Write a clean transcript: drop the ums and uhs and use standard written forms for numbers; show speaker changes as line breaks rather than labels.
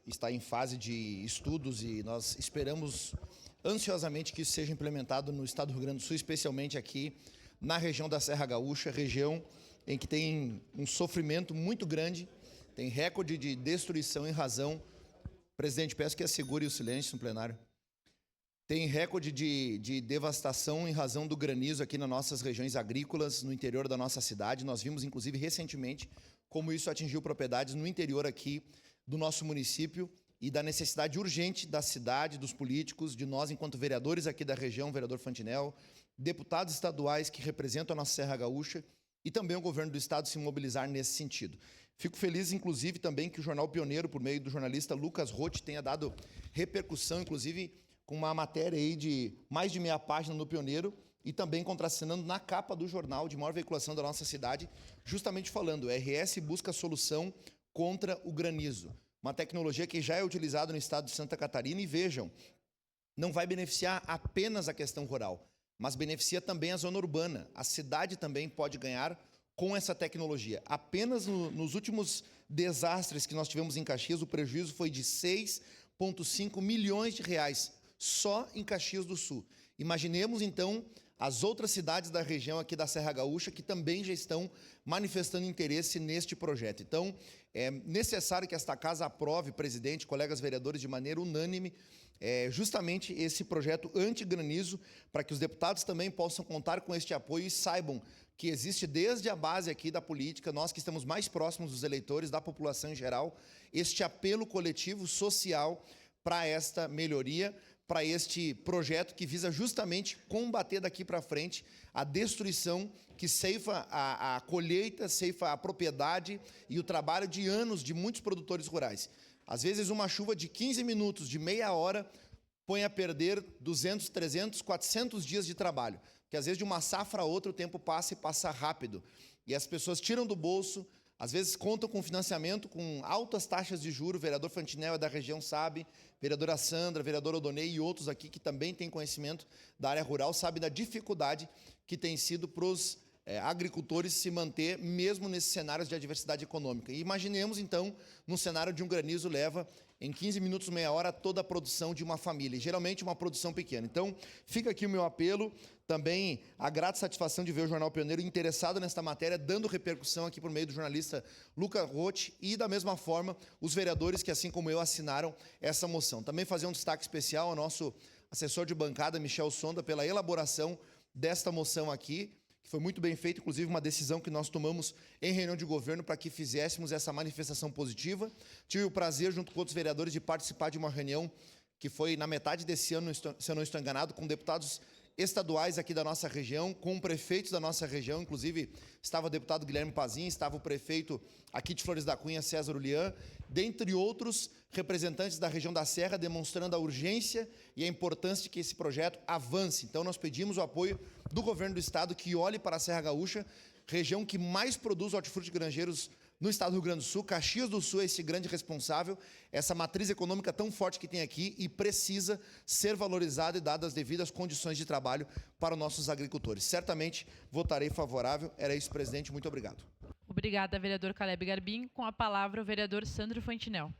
está em fase de estudos e nós esperamos ansiosamente que isso seja implementado no estado do Rio Grande do Sul, especialmente aqui na região da Serra Gaúcha, região em que tem um sofrimento muito grande, tem recorde de destruição em razão... Presidente, peço que assegure o silêncio no plenário. Tem recorde de devastação em razão do granizo aqui nas nossas regiões agrícolas, no interior da nossa cidade. Nós vimos, inclusive, recentemente, como isso atingiu propriedades no interior aqui do nosso município e da necessidade urgente da cidade, dos políticos, de nós, enquanto vereadores aqui da região, vereador Fantinel, deputados estaduais que representam a nossa Serra Gaúcha e também o governo do estado se mobilizar nesse sentido. Fico feliz, inclusive, também que o Jornal Pioneiro, por meio do jornalista Lucas Roth, tenha dado repercussão, inclusive, com uma matéria aí de mais de meia página no Pioneiro e também contracenando na capa do jornal de maior veiculação da nossa cidade, justamente falando, RS busca solução contra o granizo. Uma tecnologia que já é utilizada no estado de Santa Catarina e vejam, não vai beneficiar apenas a questão rural, mas beneficia também a zona urbana. A cidade também pode ganhar com essa tecnologia. Apenas nos últimos desastres que nós tivemos em Caxias, o prejuízo foi de 6,5 milhões de reais, só em Caxias do Sul. Imaginemos, então, as outras cidades da região aqui da Serra Gaúcha que também já estão manifestando interesse neste projeto. Então, é necessário que esta casa aprove, presidente, colegas vereadores, de maneira unânime, justamente esse projeto anti-granizo, para que os deputados também possam contar com este apoio e saibam que existe desde a base aqui da política, nós que estamos mais próximos dos eleitores, da população em geral, este apelo coletivo social para esta melhoria, para este projeto que visa justamente combater daqui para frente a destruição que ceifa a colheita, ceifa a propriedade e o trabalho de anos de muitos produtores rurais. Às vezes uma chuva de 15 minutos, de meia hora, põe a perder 200, 300, 400 dias de trabalho. Porque às vezes de uma safra a outra o tempo passa e passa rápido. E as pessoas tiram do bolso, às vezes contam com financiamento, com altas taxas de juros, o vereador Fantinel é da região sabe, vereadora Sandra, vereador Odonei e outros aqui que também têm conhecimento da área rural, sabem da dificuldade que tem sido para os agricultores se manter mesmo nesses cenários de adversidade econômica. E imaginemos, então, num cenário de um granizo leva em 15 minutos, meia hora, toda a produção de uma família, e geralmente uma produção pequena. Então, fica aqui o meu apelo, também a grata satisfação de ver o Jornal Pioneiro interessado nesta matéria, dando repercussão aqui por meio do jornalista Lucas Roth e, da mesma forma, os vereadores que, assim como eu, assinaram essa moção. Também fazer um destaque especial ao nosso assessor de bancada, Michel Sonda, pela elaboração desta moção aqui, que foi muito bem feito, inclusive uma decisão que nós tomamos em reunião de governo para que fizéssemos essa manifestação positiva. Tive o prazer, junto com outros vereadores, de participar de uma reunião que foi na metade desse ano, se eu não estou enganado, com deputados estaduais aqui da nossa região, com prefeitos da nossa região, inclusive estava o deputado Guilherme Pazin, estava o prefeito aqui de Flores da Cunha, César Ulian, dentre outros representantes da região da Serra, demonstrando a urgência e a importância de que esse projeto avance. Então, nós pedimos o apoio do governo do estado que olhe para a Serra Gaúcha, região que mais produz hortifruti granjeiros no estado do Rio Grande do Sul. Caxias do Sul é esse grande responsável, essa matriz econômica tão forte que tem aqui e precisa ser valorizada e dadas as devidas condições de trabalho para os nossos agricultores. Certamente votarei favorável. Era isso, presidente. Muito obrigado.
Obrigada, vereador Caleb Garbim. Com a palavra, o vereador Sandro Fantinel.